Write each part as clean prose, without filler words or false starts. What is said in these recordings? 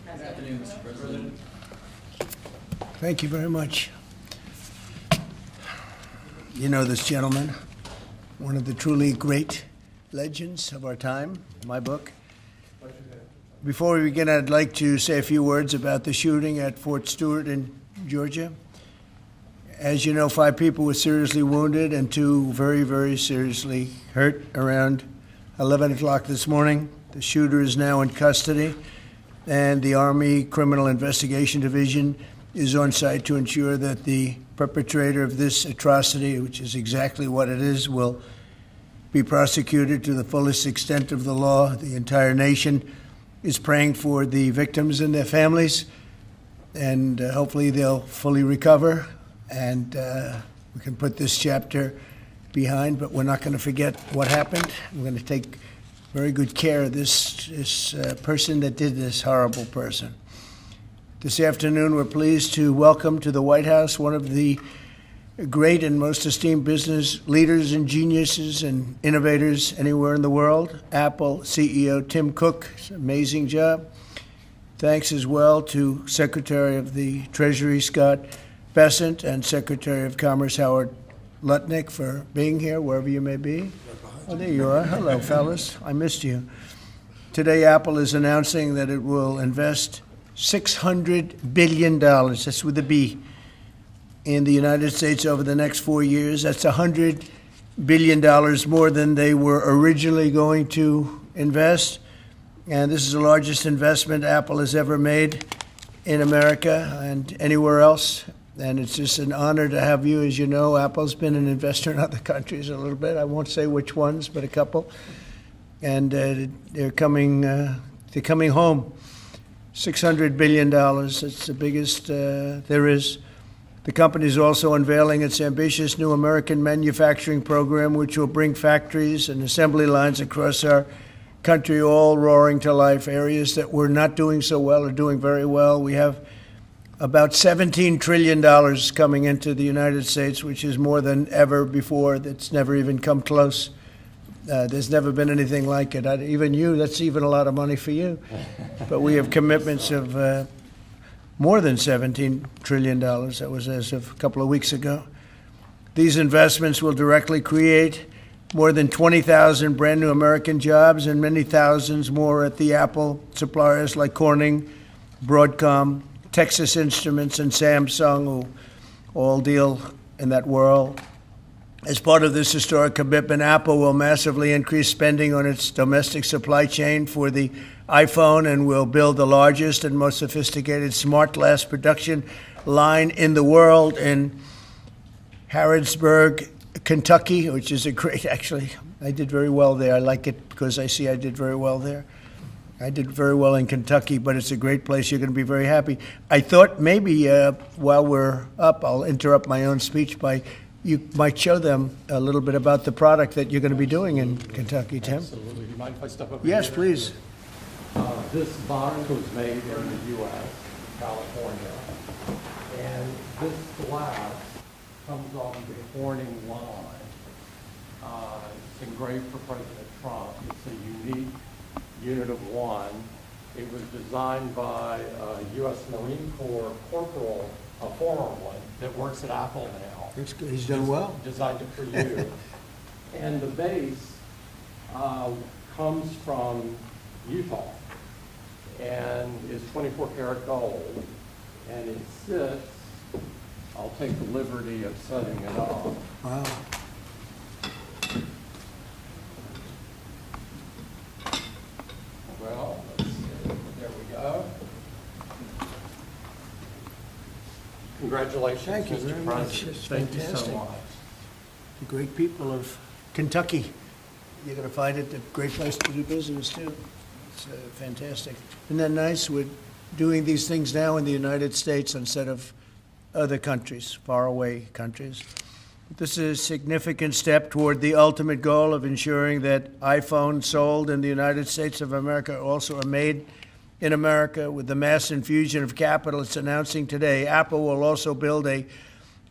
Good afternoon, Mr. President. Thank you very much. You know this gentleman, one of the truly great legends of our time, my book. Before we begin, I'd like to say a few words about the shooting at Fort Stewart in Georgia. As you know, 5 people were seriously wounded and 2 very, very seriously hurt around 11 o'clock this morning. The shooter is now in custody, and the Army Criminal Investigation Division is on site to ensure that the perpetrator of this atrocity, which is exactly what it is, will be prosecuted to the fullest extent of the law. The entire nation is praying for the victims and their families, and hopefully they'll fully recover, and we can put this chapter behind, but we're not going to forget what happened. We're going to take very good care of this person that did this, horrible person. This afternoon, we're pleased to welcome to the White House one of the great and most esteemed business leaders and geniuses and innovators anywhere in the world, Apple CEO Tim Cook. It's an amazing job. Thanks as well to Secretary of the Treasury Scott Bessent and Secretary of Commerce Howard Lutnick for being here, wherever you may be. Oh, there you are. Hello, fellas. I missed you. Today, Apple is announcing that it will invest $600 billion, that's with a B, in the United States over the next 4 years. That's $100 billion more than they were originally going to invest. And this is the largest investment Apple has ever made in America and anywhere else. And it's just an honor to have you. As you know, Apple's been an investor in other countries a little bit. I won't say which ones, but a couple. And they're coming home. $600 billion. It's the biggest there is. The company is also unveiling its ambitious new American manufacturing program, which will bring factories and assembly lines across our country all roaring to life. Areas that were not doing so well are doing very well. We have about $17 trillion coming into the United States, which is more than ever before. That's never even come close. There's never been anything like it. Even you, that's even a lot of money for you. But we have commitments of more than $17 trillion. That was as of a couple of weeks ago. These investments will directly create more than 20,000 brand new American jobs and many thousands more at the Apple suppliers like Corning, Broadcom, Texas Instruments, and Samsung, who all deal in that world. As part of this historic commitment, Apple will massively increase spending on its domestic supply chain for the iPhone and will build the largest and most sophisticated smart glass production line in the world in Harrodsburg, Kentucky, which is a great, actually, I did very well there. I like it because I see I did very well there. I did very well in Kentucky, but it's a great place. You're going to be very happy. I thought maybe while we're up, I'll interrupt my own speech by you might show them a little bit about the product that you're going to be doing in Kentucky, Tim. Absolutely. Do you mind if I step up? Yes, here? please. This box was made in the U.S., California, and this glass comes off the Corning line. It's engraved for President Trump. It's a unique unit of one. It was designed by a U.S. Marine Corps corporal, a former one, that works at Apple now. That's good. He's done well. Designed it for you. And the base comes from Utah and is 24 karat gold. And it sits, I'll take the liberty of setting it up. Wow. Well, let's see. There we go. Congratulations, Thank you Mr. very much. President. It's Thank you so fantastic. much. The great people of Kentucky. You're going to find it a great place to do business, too. It's fantastic. Isn't that nice? We're doing these things now in the United States instead of other countries, faraway countries. This is a significant step toward the ultimate goal of ensuring that iPhones sold in the United States of America also are made in America. With the mass infusion of capital it's announcing today, Apple will also build a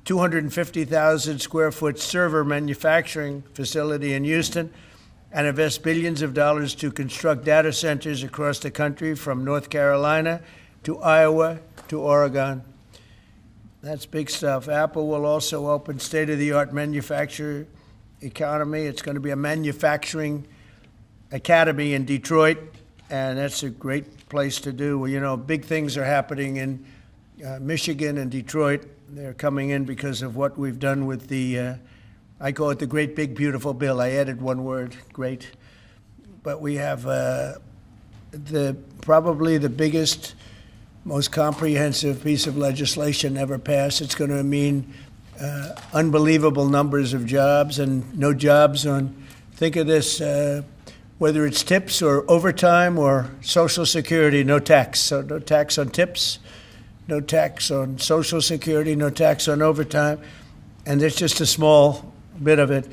250,000 square foot server manufacturing facility in Houston and invest billions of dollars to construct data centers across the country from North Carolina to Iowa to Oregon. That's big stuff. Apple will also open state-of-the-art manufacturer economy. It's going to be a manufacturing academy in Detroit, and that's a great place to do. Well, you know, big things are happening in Michigan and Detroit. They're coming in because of what we've done with the, I call it the Great Big Beautiful Bill. I added one word, great. But we have probably the biggest, most comprehensive piece of legislation ever passed. It's going to mean unbelievable numbers of jobs and no jobs on, think of this, whether it's tips or overtime or Social Security, no tax. So no tax on tips, no tax on Social Security, no tax on overtime. And there's just a small bit of it.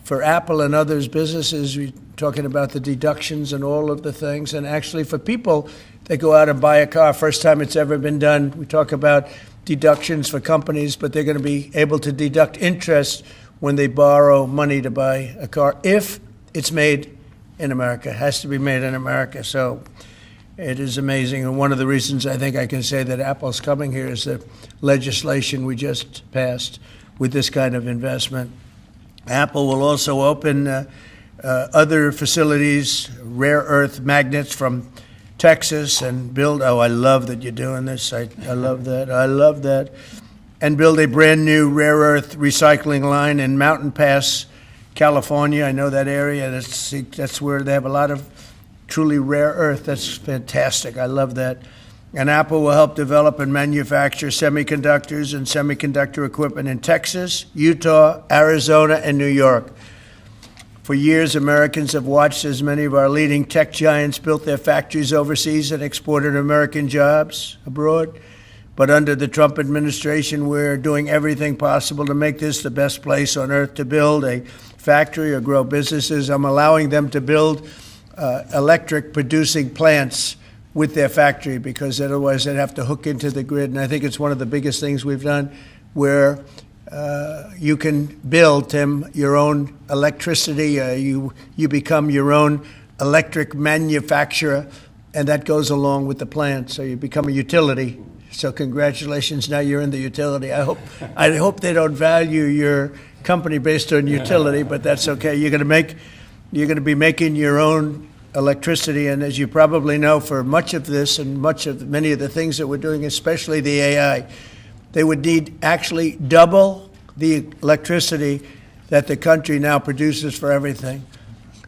For Apple and others businesses, we're talking about the deductions and all of the things. And actually for people that go out and buy a car, first time it's ever been done, we talk about deductions for companies, but they're going to be able to deduct interest when they borrow money to buy a car if it's made in America. It has to be made in America. So it is amazing. And one of the reasons I think I can say that Apple's coming here is the legislation we just passed with this kind of investment. Apple will also open other facilities, rare earth magnets from Texas, and build, oh, I love that you're doing this. I love that. I love that. And build a brand new rare earth recycling line in Mountain Pass, California. I know that area. That's where they have a lot of truly rare earth. That's fantastic. I love that. And Apple will help develop and manufacture semiconductors and semiconductor equipment in Texas, Utah, Arizona, and New York. For years, Americans have watched as many of our leading tech giants built their factories overseas and exported American jobs abroad. But under the Trump administration, we're doing everything possible to make this the best place on earth to build a factory or grow businesses. I'm allowing them to build electric producing plants with their factory, because otherwise they'd have to hook into the grid. And I think it's one of the biggest things we've done where you can build, Tim, your own electricity. You become your own electric manufacturer, and that goes along with the plant. So you become a utility. So congratulations, now you're in the utility. I hope they don't value your company based on utility, but that's okay. You're going to be making your own electricity, and as you probably know, for much of this and many of the things that we're doing, especially the AI, they would need actually double the electricity that the country now produces for everything.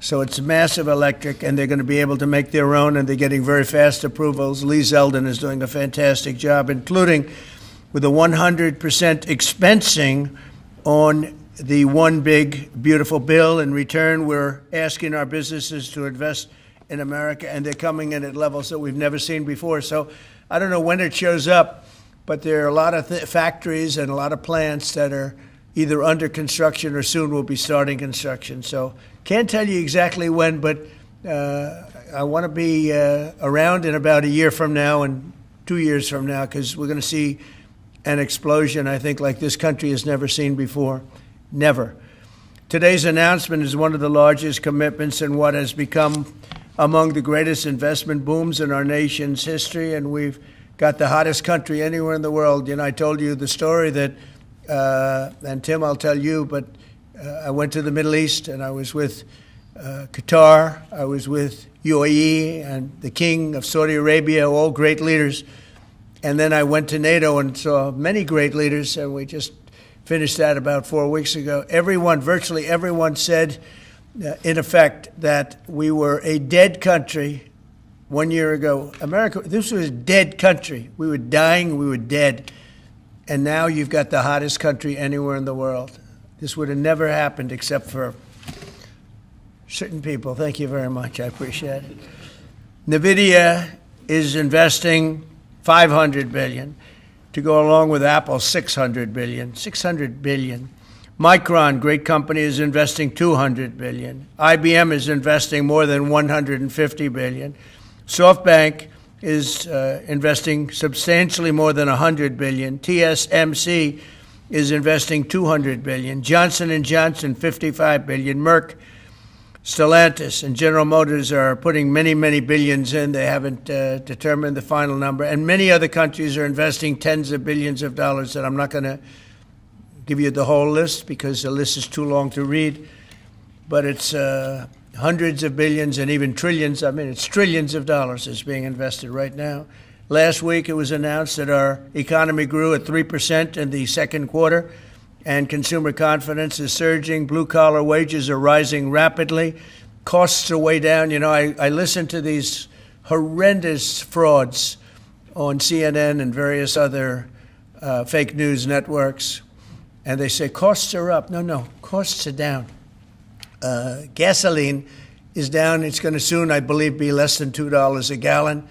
So it's massive electric, and they're going to be able to make their own, and they're getting very fast approvals. Lee Zeldin is doing a fantastic job, including with a 100% expensing on the one big, beautiful bill. In return, we're asking our businesses to invest in America, and they're coming in at levels that we've never seen before. So I don't know when it shows up, but there are a lot of factories and a lot of plants that are either under construction or soon will be starting construction. So can't tell you exactly when, but I want to be around in about a year from now and 2 years from now, because we're going to see an explosion, I think, like this country has never seen before. Never. Today's announcement is one of the largest commitments in what has become among the greatest investment booms in our nation's history, and we've got the hottest country anywhere in the world. You know, I told you the story that, and Tim, I'll tell you, but I went to the Middle East, and I was with Qatar, I was with UAE, and the King of Saudi Arabia, all great leaders. And then I went to NATO and saw many great leaders, and we just finished that about 4 weeks ago. Everyone, virtually everyone, said, in effect, that we were a dead country 1 year ago. America, this was a dead country. We were dying, we were dead. And now you've got the hottest country anywhere in the world. This would have never happened except for certain people. Thank you very much. I appreciate it. NVIDIA is investing $500 billion to go along with Apple, $600 billion. $600 billion. Micron, great company, is investing $200 billion. IBM is investing more than $150 billion. SoftBank is investing substantially more than $100 billion. TSMC is investing $200 billion. Johnson & Johnson, $55 billion. Merck, Stellantis, and General Motors are putting many, many billions in. They haven't determined the final number. And many other countries are investing tens of billions of dollars, and I'm not going to give you the whole list because the list is too long to read. But it's hundreds of billions and even trillions. I mean, it's trillions of dollars is being invested right now. Last week, it was announced that our economy grew at 3% in the second quarter, and consumer confidence is surging. Blue-collar wages are rising rapidly. Costs are way down. You know, I listen to these horrendous frauds on CNN and various other fake news networks, and they say costs are up. No, costs are down. Gasoline is down. It's going to soon, I believe, be less than $2 a gallon.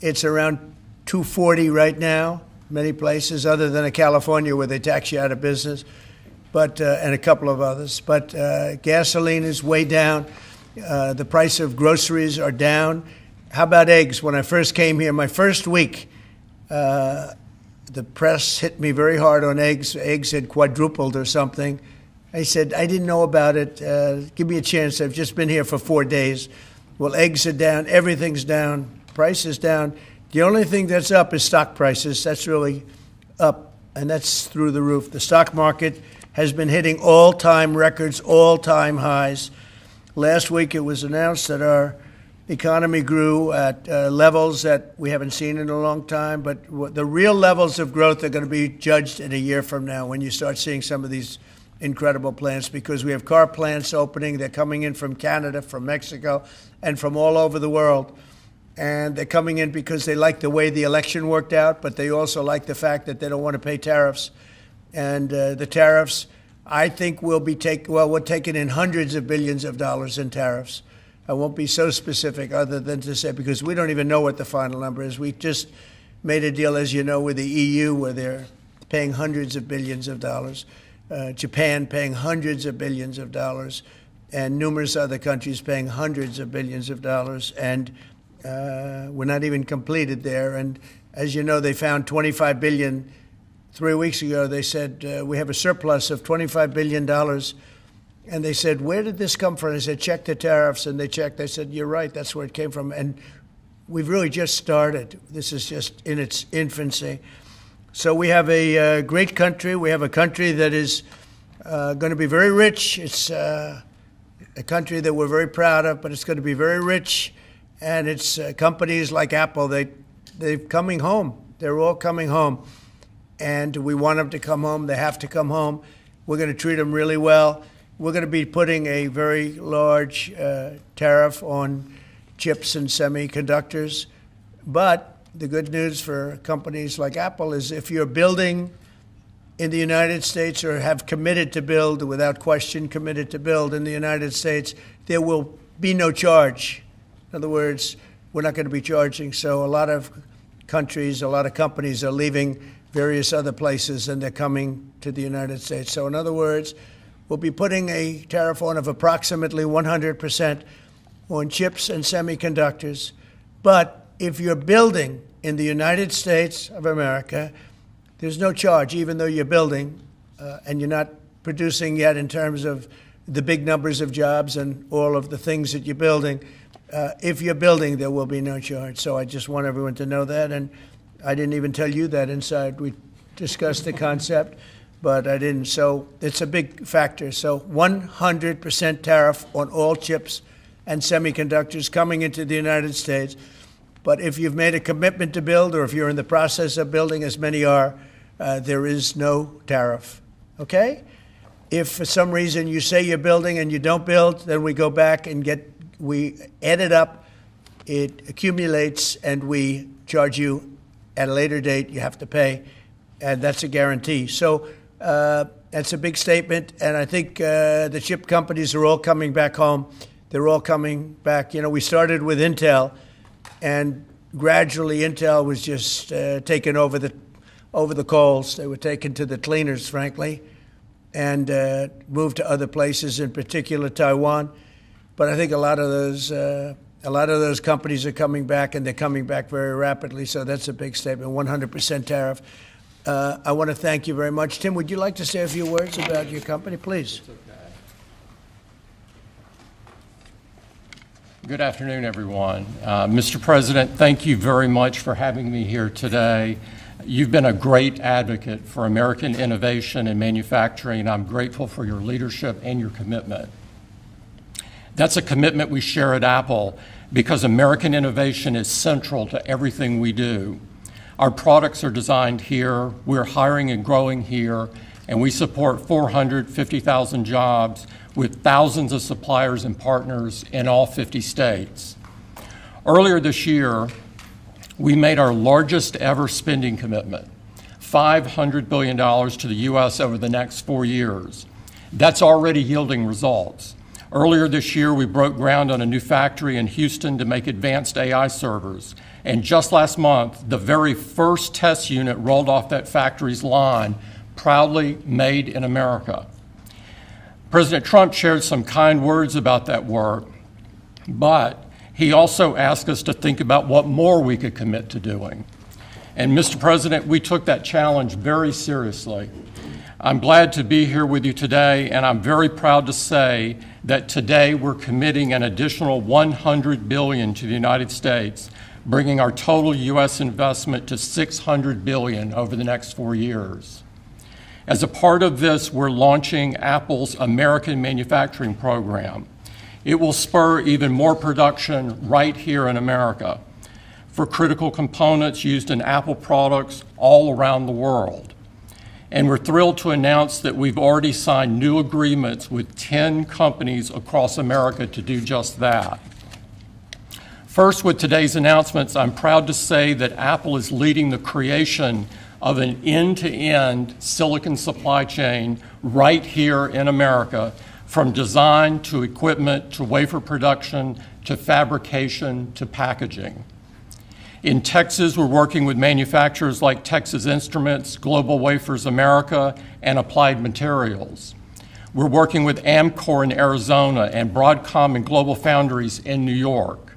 It's around $2.40 right now, many places, other than California where they tax you out of business, but and a couple of others. But gasoline is way down. The price of groceries are down. How about eggs? When I first came here, my first week, the press hit me very hard on eggs. Eggs had quadrupled or something. I said, I didn't know about it. Give me a chance. I've just been here for 4 days. Well, eggs are down. Everything's down. Price is down. The only thing that's up is stock prices. That's really up, and that's through the roof. The stock market has been hitting all-time records, all-time highs. Last week it was announced that our economy grew at levels that we haven't seen in a long time, but the real levels of growth are going to be judged in a year from now when you start seeing some of these incredible plants, because we have car plants opening. They're coming in from Canada, from Mexico, and from all over the world. And they're coming in because they like the way the election worked out, but they also like the fact that they don't want to pay tariffs. And the tariffs, I think, we're taking in hundreds of billions of dollars in tariffs. I won't be so specific other than to say, because we don't even know what the final number is. We just made a deal, as you know, with the EU where they're paying hundreds of billions of dollars. Japan paying hundreds of billions of dollars, and numerous other countries paying hundreds of billions of dollars. And we're not even completed there. And as you know, they found $25 billion 3 weeks ago. They said, we have a surplus of $25 billion. And they said, where did this come from? I said, check the tariffs. And they checked. They said, you're right. That's where it came from. And we've really just started. This is just in its infancy. So we have a great country. We have a country that is going to be very rich. It's a country that we're very proud of, but it's going to be very rich. And it's companies like Apple, they're coming home. They're all coming home. And we want them to come home. They have to come home. We're going to treat them really well. We're going to be putting a very large tariff on chips and semiconductors. But the good news for companies like Apple is if you're building in the United States or have committed to build, without question committed to build in the United States, there will be no charge. In other words, we're not going to be charging. So a lot of countries, a lot of companies are leaving various other places, and they're coming to the United States. So in other words, we'll be putting a tariff on of approximately 100% on chips and semiconductors. But if you're building in the United States of America, there's no charge, even though you're building and you're not producing yet in terms of the big numbers of jobs and all of the things that you're building. If you're building, there will be no charge. So I just want everyone to know that. And I didn't even tell you that inside. We discussed the concept, but I didn't. So it's a big factor. So 100% tariff on all chips and semiconductors coming into the United States. But if you've made a commitment to build, or if you're in the process of building, as many are, there is no tariff. Okay? If for some reason you say you're building and you don't build, then we go back and we add it up, it accumulates, and we charge you at a later date. You have to pay, and that's a guarantee. So that's a big statement, and I think the chip companies are all coming back home. They're all coming back. You know, we started with Intel, and gradually Intel was just taken over the coals. They were taken to the cleaners, frankly, and moved to other places, in particular Taiwan. But I think a lot of those companies are coming back, and they're coming back very rapidly. So that's a big statement. 100% tariff. I want to thank you very much. Tim, would you like to say a few words about your company, please? It's okay. Good afternoon, everyone. Mr. President, thank you very much for having me here today. You've been a great advocate for American innovation and manufacturing, and I'm grateful for your leadership and your commitment. That's a commitment we share at Apple because American innovation is central to everything we do. Our products are designed here, we're hiring and growing here, and we support 450,000 jobs with thousands of suppliers and partners in all 50 states. Earlier this year, we made our largest ever spending commitment, $500 billion to the U.S. over the next 4 years. That's already yielding results. Earlier this year, we broke ground on a new factory in Houston to make advanced AI servers. And just last month, the very first test unit rolled off that factory's line, proudly made in America. President Trump shared some kind words about that work, but he also asked us to think about what more we could commit to doing. And Mr. President, we took that challenge very seriously. I'm glad to be here with you today, and I'm very proud to say that today we're committing an additional $100 billion to the United States, bringing our total U.S. investment to $600 billion over the next 4 years. As a part of this, we're launching Apple's American Manufacturing Program. It will spur even more production right here in America for critical components used in Apple products all around the world. And we're thrilled to announce that we've already signed new agreements with 10 companies across America to do just that. First, with today's announcements, I'm proud to say that Apple is leading the creation of an end-to-end silicon supply chain right here in America, from design to equipment to wafer production to fabrication to packaging. In Texas, we're working with manufacturers like Texas Instruments, Global Wafers America, and Applied Materials. We're working with Amcor in Arizona and Broadcom and Global Foundries in New York.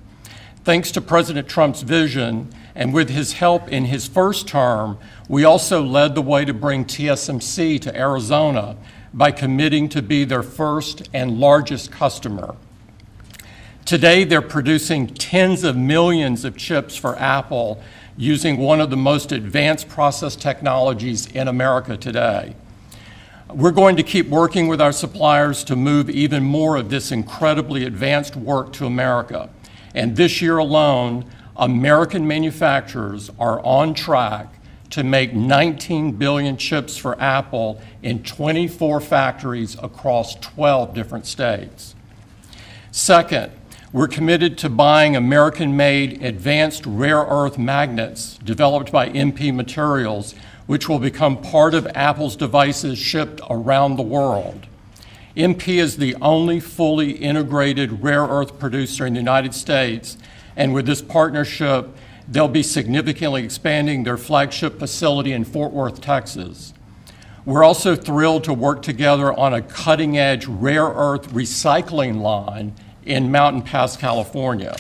Thanks to President Trump's vision, and with his help in his first term, we also led the way to bring TSMC to Arizona by committing to be their first and largest customer. Today, they're producing tens of millions of chips for Apple using one of the most advanced process technologies in America today. We're going to keep working with our suppliers to move even more of this incredibly advanced work to America. And this year alone, American manufacturers are on track to make 19 billion chips for Apple in 24 factories across 12 different states. Second, we're committed to buying American-made advanced rare earth magnets developed by MP Materials, which will become part of Apple's devices shipped around the world. MP is the only fully integrated rare earth producer in the United States, and with this partnership, they'll be significantly expanding their flagship facility in Fort Worth, Texas. We're also thrilled to work together on a cutting-edge rare earth recycling line in Mountain Pass, California.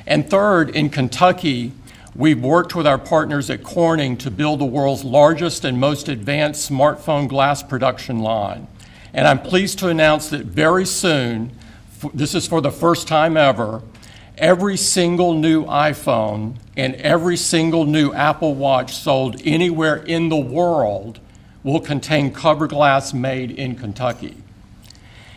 And third, in Kentucky, we've worked with our partners at Corning to build the world's largest and most advanced smartphone glass production line. And I'm pleased to announce that very soon, this is for the first time ever, every single new iPhone and every single new Apple Watch sold anywhere in the world will contain cover glass made in Kentucky.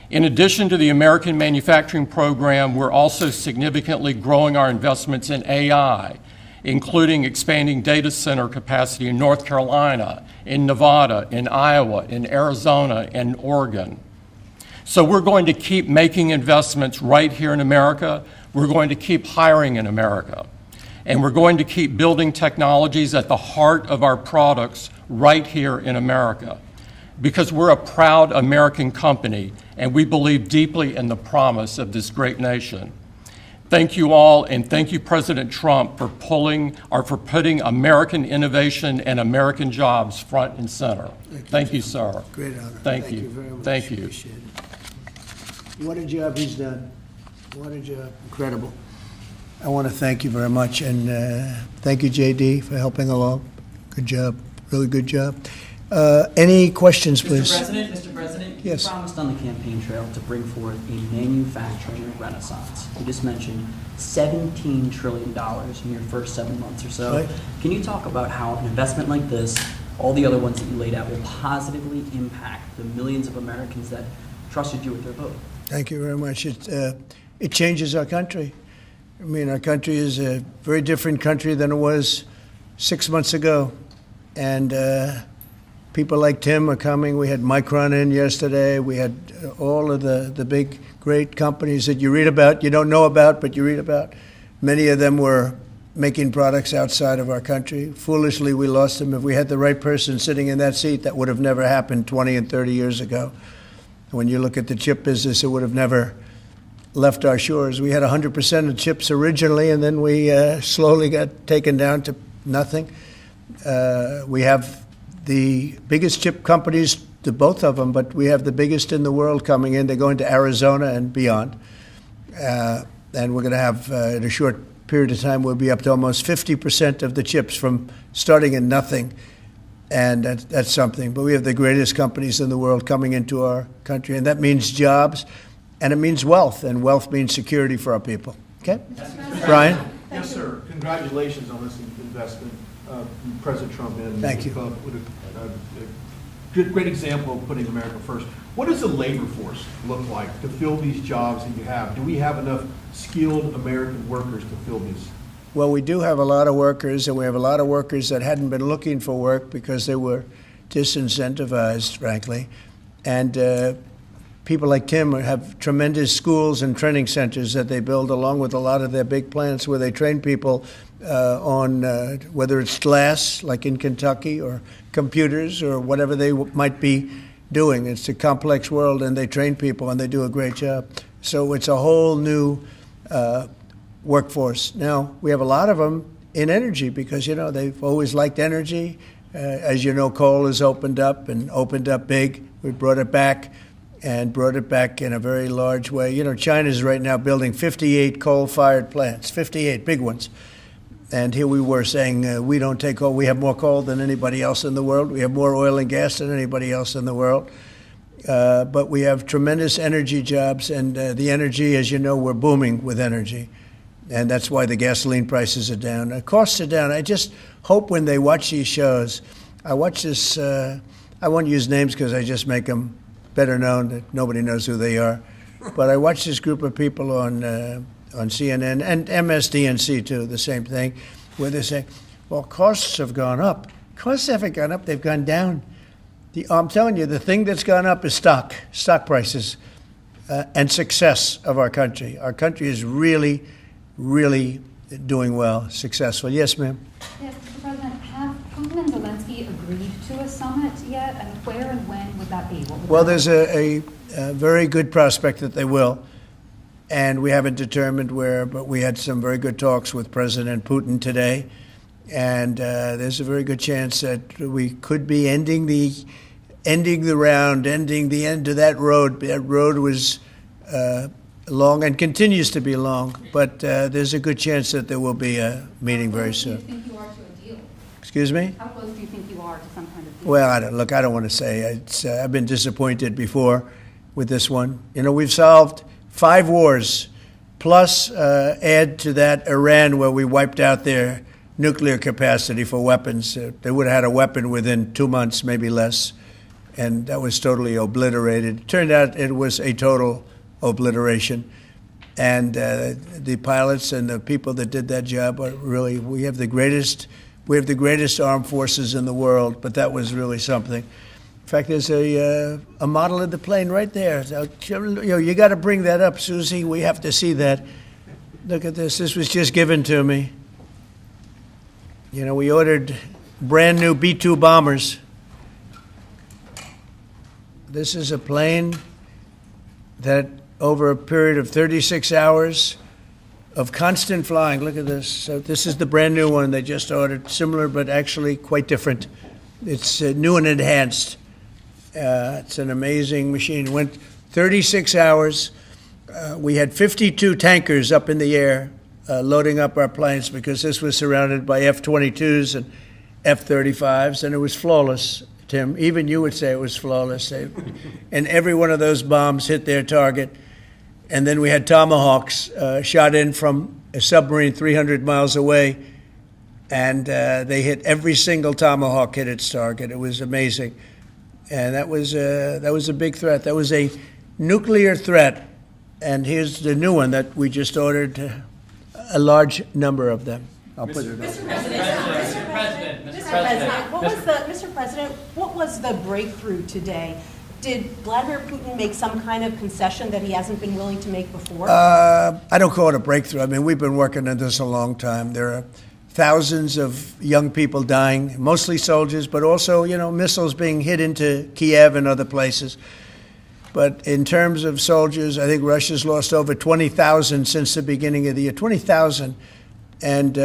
In addition to the American Manufacturing Program, we're also significantly growing our investments in AI, including expanding data center capacity in North Carolina, in Nevada, in Iowa, in Arizona, and Oregon. So we're going to keep making investments right here in America. We're going to keep hiring in America. And we're going to keep building technologies at the heart of our products right here in America. Because we're a proud American company, and we believe deeply in the promise of this great nation. Thank you all, and thank you, President Trump, for putting American innovation and American jobs front and center. Thank you, sir. Great honor. Thank you. You very much. Thank you. Appreciate it. What a job he's done. What a job. Incredible. I want to thank you very much, and thank you, JD, for helping along. Good job. Really good job. Any questions, please? Mr. President, Yes. you promised on the campaign trail to bring forth a manufacturing renaissance. You just mentioned $17 trillion in your first 7 months or so. Right. Can you talk about how an investment like this, all the other ones that you laid out, will positively impact the millions of Americans that trusted you with their vote? Thank you very much. It changes our country. I mean, our country is a very different country than it was 6 months ago. And people like Tim are coming. We had Micron in yesterday. We had all of the big, great companies that you read about, you don't know about, but you read about. Many of them were making products outside of our country. Foolishly, we lost them. If we had the right person sitting in that seat, that would have never happened 20 and 30 years ago. When you look at the chip business, it would have never left our shores. We had 100% of chips originally, and then we slowly got taken down to nothing. We have the biggest chip companies, to both of them, but we have the biggest in the world coming in. They're going to Arizona and beyond. And we're going to have, in a short period of time, we'll be up to almost 50% of the chips from starting in nothing. And that's something. But we have the greatest companies in the world coming into our country. And that means jobs, and it means wealth. And wealth means security for our people. Okay? Brian? Yes, sir. Congratulations on this investment. President Trump in. Thank you. With a great example of putting America first. What does the labor force look like to fill these jobs that you have? Do we have enough skilled American workers to fill these? Well, we do have a lot of workers, and we have a lot of workers that hadn't been looking for work because they were disincentivized, frankly. And people like Tim have tremendous schools and training centers that they build along with a lot of their big plants where they train people on whether it's glass, like in Kentucky, or computers, or whatever they might be doing. It's a complex world, and they train people, and they do a great job. So it's a whole new workforce. Now, we have a lot of them in energy because, you know, they've always liked energy. As you know, coal has opened up big. We brought it back and brought it back in a very large way. You know, China's right now building 58 coal-fired plants, 58 big ones. And here we were saying we don't take coal. We have more coal than anybody else in the world. We have more oil and gas than anybody else in the world. But we have tremendous energy jobs, and the energy, as you know, we're booming with energy. And that's why the gasoline prices are down. The costs are down. I just hope when they watch these shows, I watch this, I won't use names because I just make them better known that nobody knows who they are. But I watch this group of people on CNN and MSDNC too, the same thing, where they say, well, costs have gone up. Costs haven't gone up, they've gone down. I'm telling you, the thing that's gone up is stock prices, and success of our country. Our country is really, really doing well, successful. Yes, ma'am? Yes, Mr. President, have Putin and Zelensky agreed to a summit yet? And where and when would that be? Well, there's a very good prospect that they will. and we haven't determined where, but we had some very good talks with President Putin today, and there's a very good chance that we could be ending the round, ending the end of that road. That road was long and continues to be long, but there's a good chance that there will be a meeting very soon. How close do you think you are to a deal? Excuse me? How close do you think you are to some kind of deal? Well, I don't want to say. I've been disappointed before with this one. You know, we've solved 5 wars, plus add to that Iran, where we wiped out their nuclear capacity for weapons. They would have had a weapon within 2 months, maybe less, and that was totally obliterated. It turned out it was a total obliteration, and the pilots and the people that did that job are really, we have the greatest armed forces in the world, but that was really something. In fact, there's a model of the plane right there. So, you got to bring that up, Susie. We have to see that. Look at this. This was just given to me. You know, we ordered brand new B-2 bombers. This is a plane that over a period of 36 hours of constant flying. Look at this. So this is the brand new one they just ordered. Similar, but actually quite different. It's new and enhanced. It's an amazing machine. It went 36 hours. We had 52 tankers up in the air loading up our planes, because this was surrounded by F-22s and F-35s, and it was flawless, Tim. Even you would say it was flawless. And every one of those bombs hit their target. And then we had Tomahawks shot in from a submarine 300 miles away, and they hit every single Tomahawk hit its target. It was amazing. And that was a big threat. That was a nuclear threat. And here's the new one that we just ordered, a large number of them. I'll put it up. Mr. President, what was the breakthrough today? Did Vladimir Putin make some kind of concession that he hasn't been willing to make before? I don't call it a breakthrough. I mean, we've been working on this a long time. There are thousands of young people dying, mostly soldiers, but also, missiles being hit into Kiev and other places. But in terms of soldiers, I think Russia's lost over 20,000 since the beginning of the year. 20,000. And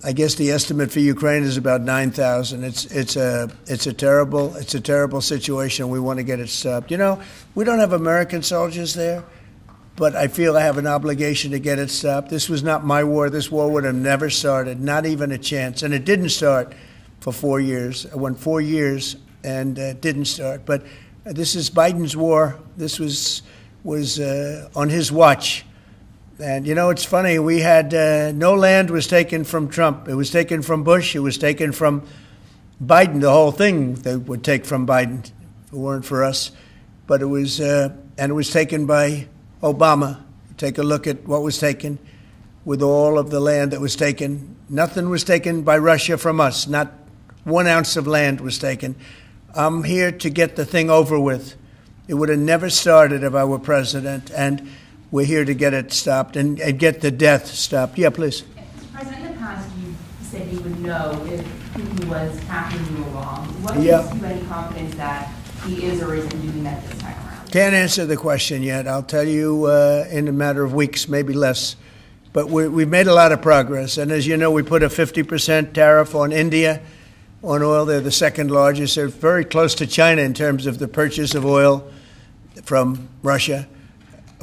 I guess the estimate for Ukraine is about 9,000. It's a terrible situation. We want to get it stopped. We don't have American soldiers there, but I feel I have an obligation to get it stopped. This was not my war. This war would have never started, not even a chance. And it didn't start for 4 years. It went 4 years and it didn't start. But this is Biden's war. This was on his watch. And, it's funny, we had no land was taken from Trump. It was taken from Bush. It was taken from Biden. The whole thing they would take from Biden if it weren't for us. But it was taken by Obama. Take a look at what was taken with all of the land that was taken. Nothing was taken by Russia from us. Not 1 ounce of land was taken. I'm here to get the thing over with. It would have never started if I were president, and we're here to get it stopped and get the death stopped. Yeah, please. President, in the past, you said you would know if Putin was tackling you along. What gives you any confidence that he is or isn't doing that this time around? Can't answer the question yet. I'll tell you in a matter of weeks, maybe less. But we've made a lot of progress. And as you know, we put a 50% tariff on India on oil. They're the second largest. They're very close to China in terms of the purchase of oil from Russia.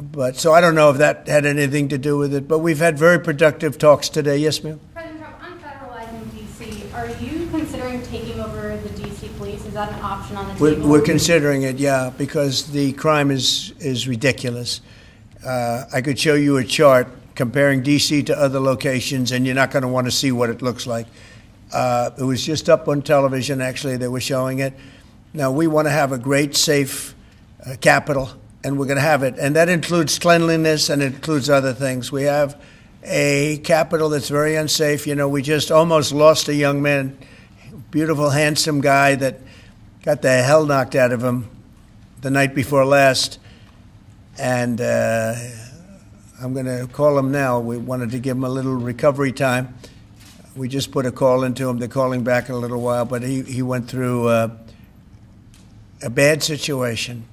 But so I don't know if that had anything to do with it. But we've had very productive talks today. Yes, ma'am? President Trump, on federalizing D.C., are you considering taking over the D.C. police? Is that an option on the table? We're considering it, yeah, because the crime is ridiculous. I could show you a chart comparing D.C. to other locations, and you're not going to want to see what it looks like. It was just up on television, actually. They were showing it. Now, we want to have a great, safe capital, and we're going to have it. And that includes cleanliness and it includes other things. We have a capital that's very unsafe. We just almost lost a young man, beautiful, handsome guy that got the hell knocked out of him the night before last. And I'm going to call him now. We wanted to give him a little recovery time. We just put a call into him. They're calling back in a little while. But he went through a bad situation,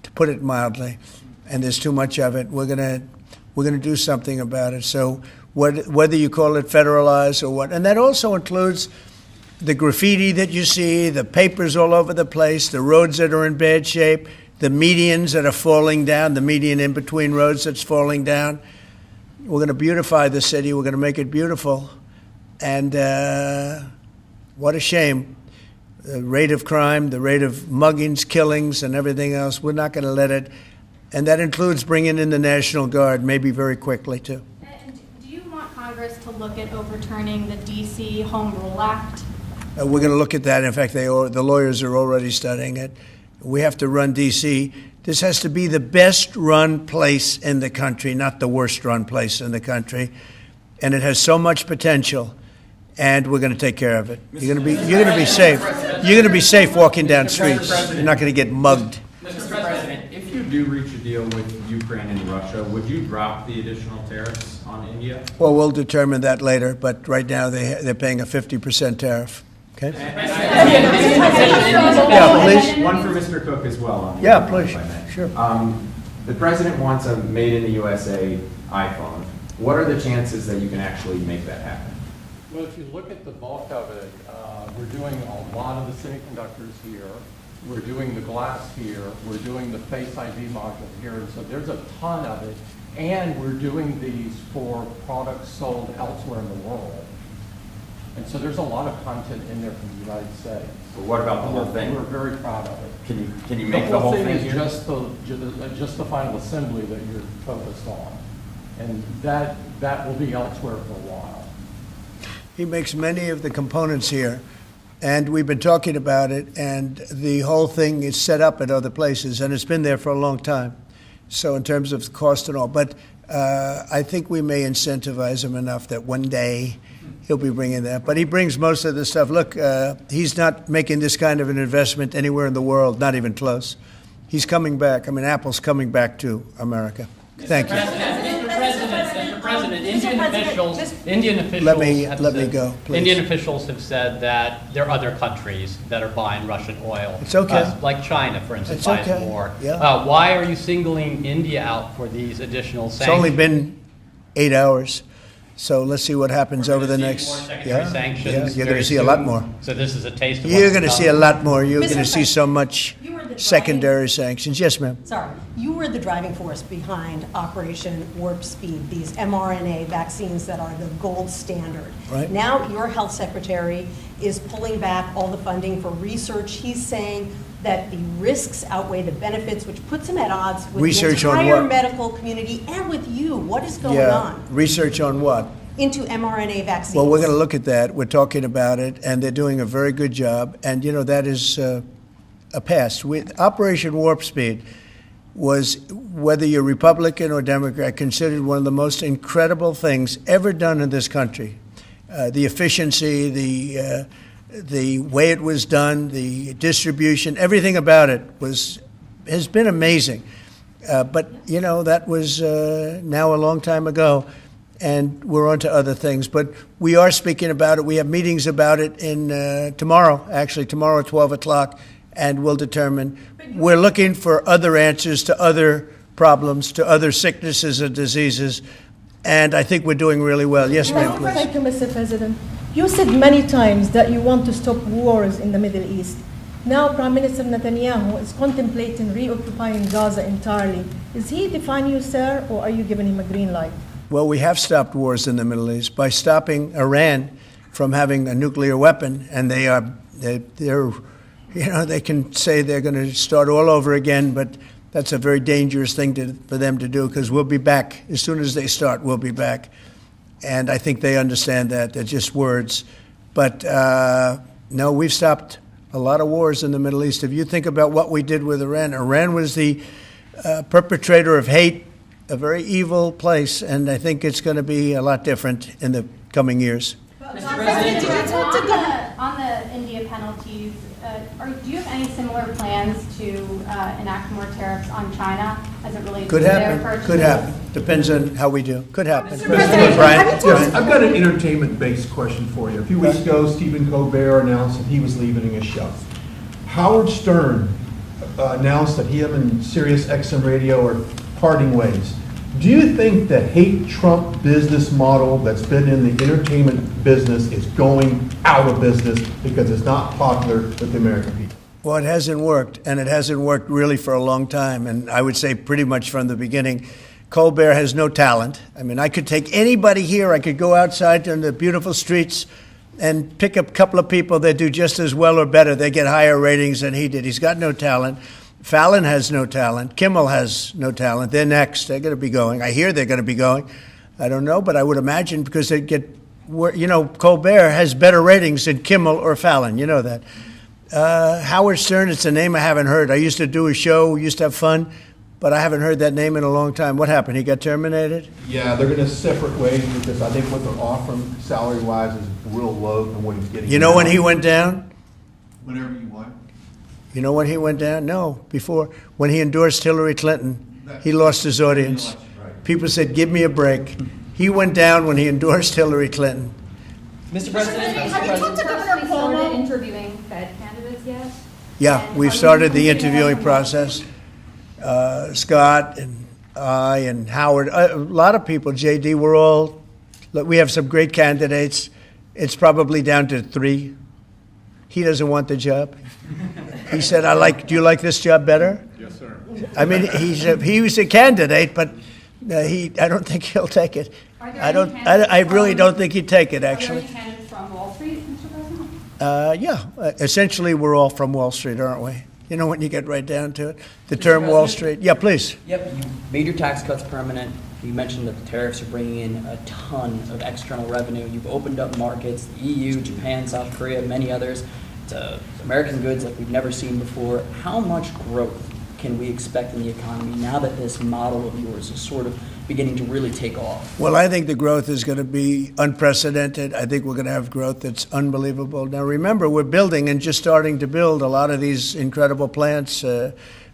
to put it mildly. and there's too much of it. We're gonna do something about it. So whether you call it federalized or what, and that also includes the graffiti that you see, the papers all over the place, the roads that are in bad shape, the medians that are falling down, the median in between roads that's falling down. We're going to beautify the city. We're going to make it beautiful. And what a shame. The rate of crime, the rate of muggings, killings, and everything else, we're not going to let it. And that includes bringing in the National Guard, maybe very quickly, too. And do you want Congress to look at overturning the DC Home Rule Act? We're going to look at that. In fact, the lawyers are already studying it. We have to run D.C. This has to be the best-run place in the country, not the worst-run place in the country. And it has so much potential, and we're going to take care of it. You're going to be safe. You're going to be safe walking down streets. You're not going to get mugged. Mr. President, if you do reach a deal with Ukraine and Russia, would you drop the additional tariffs on India? Well, we'll determine that later, but right now they're paying a 50% tariff. Okay? Yeah, please. One for Mr. Cook as well. On Yeah, please. Sure. The president wants a made in the USA iPhone. What are the chances that you can actually make that happen? Well, if you look at the bulk of it, we're doing a lot of the semiconductors here. We're doing the glass here. We're doing the Face ID module here. And so there's a ton of it. And we're doing these for products sold elsewhere in the world. And so there's a lot of content in there from the United States. But what about the whole thing? We're very proud of it. Can you make the whole thing is here? just the final assembly that you're focused on. And that will be elsewhere for a while. He makes many of the components here, and we've been talking about it, and the whole thing is set up at other places, and it's been there for a long time. So in terms of cost and all, but I think we may incentivize him enough that one day he'll be bringing that. But he brings most of the stuff. Look, he's not making this kind of an investment anywhere in the world, not even close. He's coming back. I mean, Apple's coming back to America. Thank you. Mr. President, Indian officials Let me go, please. Indian officials have said that there are other countries that are buying Russian oil. It's okay. Like China, for instance, It's buys okay. more. Yeah. Why are you singling India out for these additional sanctions? It's only been 8 hours. So let's see what happens over the More next. secondary sanctions You're going very to see a lot soon. more. So this is a taste of You're what's going to come. see a lot more. You're Mr. going to see so much You were the secondary sanctions. Yes, ma'am. Sorry, you were the driving force behind Operation Warp Speed, these mRNA vaccines that are the gold standard. Right. Now your health secretary is pulling back all the funding for research. He's saying that the risks outweigh the benefits, which puts him at odds with Research the on entire what? medical community and with you. What is going Yeah. on Research on what? into mRNA vaccines? Well, we're going to look at that. We're talking about it, and they're doing a very good job. And, you know, that is a past. Operation Warp Speed was, whether you're Republican or Democrat, considered one of the most incredible things ever done in this country. The efficiency, the way it was done, the distribution, everything about it has been amazing. But, you know, that was now a long time ago. And we're on to other things. But we are speaking about it. We have meetings about it tomorrow at 12 o'clock, and we'll determine. We're looking for other answers to other problems, to other sicknesses and diseases, and I think we're doing really well. Yes, ma'am, please. Thank you, Mr. President. You said many times that you want to stop wars in the Middle East. Now, Prime Minister Netanyahu is contemplating reoccupying Gaza entirely. Is he defying you, sir, or are you giving him a green light? Well, we have stopped wars in the Middle East by stopping Iran from having a nuclear weapon, and they're they can say they're going to start all over again, but that's a very dangerous thing for them to do, because we'll be back. As soon as they start, we'll be back. And I think they understand that. They're just words. But no, we've stopped a lot of wars in the Middle East. If you think about what we did with Iran, Iran was the perpetrator of hate, a very evil place, and I think it's going to be a lot different in the coming years. Mr. President, on the India penalties, do you have any similar plans to enact more tariffs on China as it relates Could to their happen. purchases? Could happen. Depends on how we do. Could happen. Brian? Yes, I've got an entertainment-based question for you. A few weeks ago, Stephen Colbert announced that he was leaving his show. Howard Stern announced that him and Sirius XM Radio are parting ways. Do you think the hate Trump business model that's been in the entertainment business is going out of business because it's not popular with the American people? Well, it hasn't worked, and it hasn't worked really for a long time, and I would say pretty much from the beginning. Colbert has no talent. I mean, I could take anybody here, I could go outside on the beautiful streets and pick up a couple of people that do just as well or better. They get higher ratings than he did. He's got no talent. Fallon has no talent. Kimmel has no talent. They're next. They're going to be going. I hear they're going to be going. I don't know, but I would imagine because they get, Colbert has better ratings than Kimmel or Fallon. You know that. Howard Stern, it's a name I haven't heard. I used to do a show, used to have fun, but I haven't heard that name in a long time. What happened? He got terminated? Yeah, they're going to separate ways because I think what they're offering salary-wise is real low than what he's getting. You know when he went down? Whenever you want. You know when he went down? No, before. When he endorsed Hillary Clinton, he lost his audience. People said, give me a break. He went down when he endorsed Hillary Clinton. Mr. President, Have you talked to Governor Actually started Cuomo? interviewing Fed candidates yet? Yeah, And we've are you started the considering interviewing them? process. Scott and I and Howard, a lot of people, JD, we have some great candidates. It's probably down to 3. He doesn't want the job. He said, do you like this job better? Yes, sir. I mean, he was a candidate, but I don't think he'll take it. Are there I any don't. candidates I really from- don't think he'd take it. Are there Actually, any candidates from Wall Street, Mr. President? yeah. Essentially, we're all from Wall Street, aren't we? You know, when you get right down to it, the term Wall Street. Yeah, please. Yep, you made your tax cuts permanent. You mentioned that the tariffs are bringing in a ton of external revenue. You've opened up markets, the EU, Japan, South Korea, many others, to American goods like we've never seen before. How much growth can we expect in the economy now that this model of yours is sort of beginning to really take off? Well, I think the growth is going to be unprecedented. I think we're going to have growth that's unbelievable. Now, remember, we're building and just starting to build a lot of these incredible plants.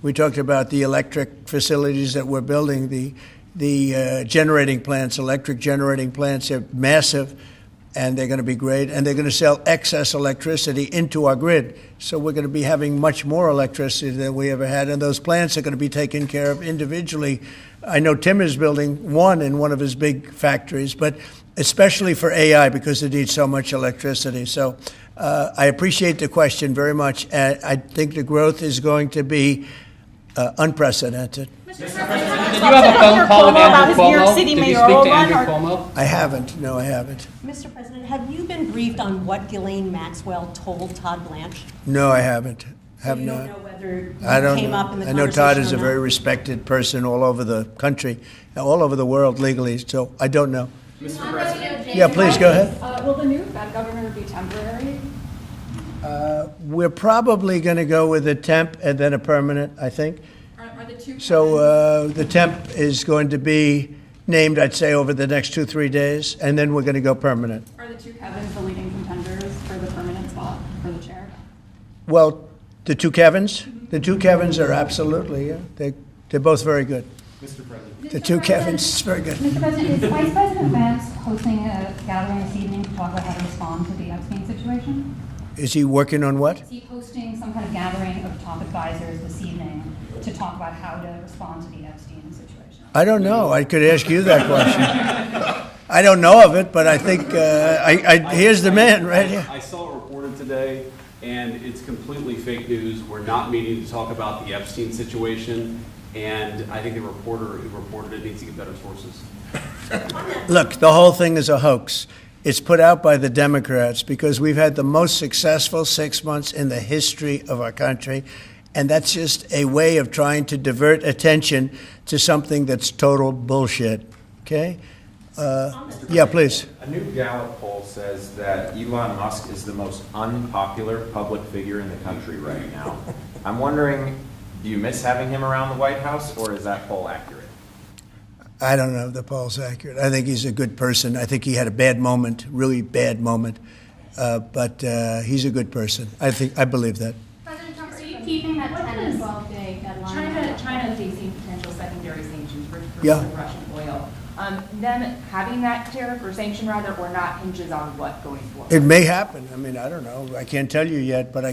We talked about the electric facilities that we're building, the generating plants, electric generating plants. They're massive, and they're going to be great. And they're going to sell excess electricity into our grid. So we're going to be having much more electricity than we ever had. And those plants are going to be taken care of individually. I know Tim is building one in one of his big factories, but especially for AI because it needs so much electricity. So I appreciate the question very much. I think the growth is going to be unprecedented. Did you have a phone call with Andrew Cuomo? Did you speak to Andrew Cuomo? I haven't. No, I haven't. Mr. President, have you been briefed on what Ghislaine Maxwell told Todd Blanche? No, I haven't. Have So you not. don't know whether I don't came know. up in the I know Todd conversation is or a very not? respected person all over the country, all over the world legally, so I don't know. Mr. President. Yeah, please, go ahead. Will the new Fed governor be temporary? We're probably going to go with a temp and then a permanent, I think. Are the two So the temp is going to be named, I'd say, over the next 2-3 days, and then we're going to go permanent. Are the two Kevins the leading contenders for the permanent spot for the chair? Well, the two Kevins? The two Kevins are absolutely, yeah. They're both very good. Mr. President. The two Kevins, it's very good. Mr. President, is Vice President Vance hosting a gathering this evening to talk about how to respond to the Epstein situation? Is he working on what? Is he hosting some kind of gathering of top advisors this evening to talk about how to respond to the Epstein situation? I don't know. I could ask you that question. I don't know of it, but I think, here's the man right here. I saw it reported today, and it's completely fake news. We're not meeting to talk about the Epstein situation, and I think the reporter who reported it needs to get better sources. Look, the whole thing is a hoax. It's put out by the Democrats because we've had the most successful 6 months in the history of our country, and that's just a way of trying to divert attention to something that's total bullshit. Okay? Yeah, please. A new Gallup poll says that Elon Musk is the most unpopular public figure in the country right now. I'm wondering, do you miss having him around the White House, or is that poll accurate? I don't know if the poll's accurate. I think he's a good person. I think he had a bad moment, really bad moment, but he's a good person. I believe that. President Trump, are you keeping that 10 to 12 day deadline? China facing potential secondary sanctions for Yeah. Russian oil. Them having that tariff or sanction rather or not hinges on what going forward? It may happen. I mean, I don't know. I can't tell you yet, but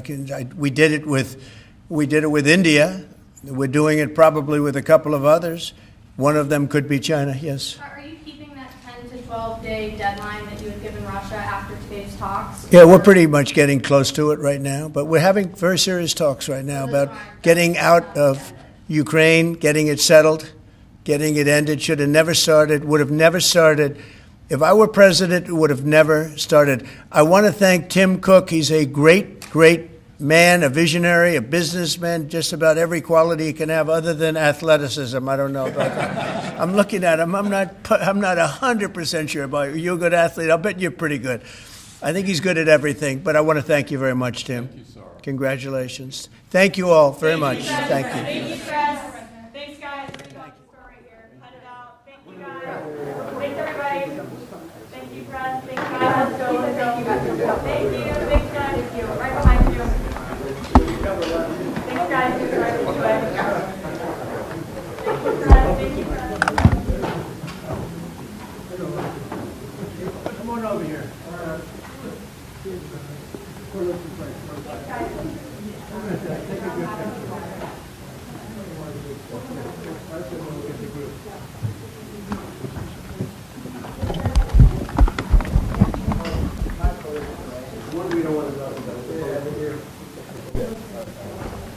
we did it with India. We're doing it probably with a couple of others. One of them could be China, yes. Are you keeping that 10 to 12-day deadline that you had given Russia after today's talks? Yeah, we're pretty much getting close to it right now, but we're having very serious talks right now about getting out of Ukraine, getting it settled, getting it ended. Should have never started, would have never started. If I were president, it would have never started. I want to thank Tim Cook. He's a great, great man, a visionary, a businessman, just about every quality he can have other than athleticism. I don't know about that. I'm looking at him. I'm not 100% sure about you. You're a good athlete. I'll bet you're pretty good. I think he's good at everything, but I want to thank you very much, Tim. Thank you, sir. Congratulations. Thank you all very much. Thank you.